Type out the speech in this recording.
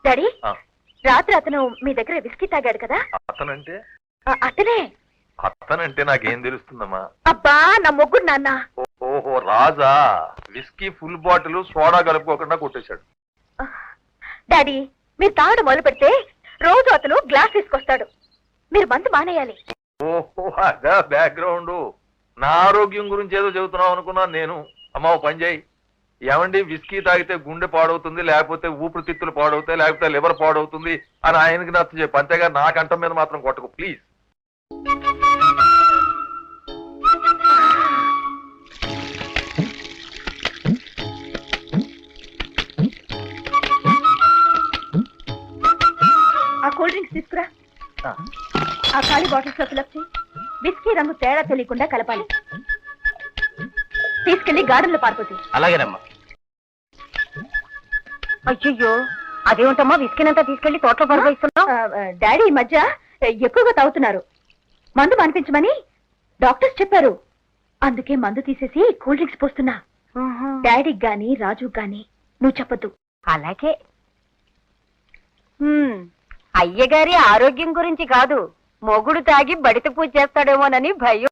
Daddy రాత్రి అతను మీ దగ్గర విస్కీ తాగాడు కదా? అతనంటే అతనే. అతనంటే నాకేం తెలుస్తుందమ్మా? అబ్బా నా మొగ్గుడు నాన్న. ఓహో రాజా, విస్కీ ఫుల్ బాటిల్ సోడా కలుపుకోకుండా కొట్టేశాడు. డాడీ మీరు తాగడం మొదలు పెడితే రోజు అతను గ్లాస్ తీసుకొస్తాడు. మీరు మందు మానేయాలి. ఓహో అదా బ్యాక్గ్రౌండ్. నా ఆరోగ్యం గురించి ఏదో చెబుతున్నావు అనుకున్నాను నేను. అమ్మా ఓ పని చేయి, ఏమండి విస్కీ తాగితే గుండె పాడవుతుంది, లేకపోతే ఊపిరితిత్తులు పాడవుతాయి, లేకపోతే లివర్ పాడవుతుంది అని ఆయనకి నచ్చ చెప్పు. అంతేగా నా కంఠం మీద మాత్రం కొట్టకు ప్లీజ్. ఆ కూల్ డ్రింక్స్ తీసుకురా. ఆ ఖాళీ బాటిల్స్ లో ఫిలప్ చేయి. విస్కీ రంగు తేడా తెలియకుండా కలపాలి. తీసుకెళ్లి గార్డెన్ లో పారిపోతుంది. అలాగేనమ్మా. అయ్యో అదేమిటమ్మా విస్కీనంతా తీసుకెళ్లి తోటలో పారిపోయిస్తున్నావు? డాడీ ఈ మధ్య ఎక్కువగా తాగుతున్నారు. మందు మానిపించమని డాక్టర్స్ చెప్పారు. అందుకే మందు తీసేసి కూల్ డ్రింక్స్ పోస్తున్నా. డాడీకి గాని రాజుకి గాని నువ్వు చెప్పద్దు. అలాగే. అయ్యగారి ఆరోగ్యం గురించి కాదు, మొగుడు తాగి బడిత పూజ చేస్తాడేమోనని భయం.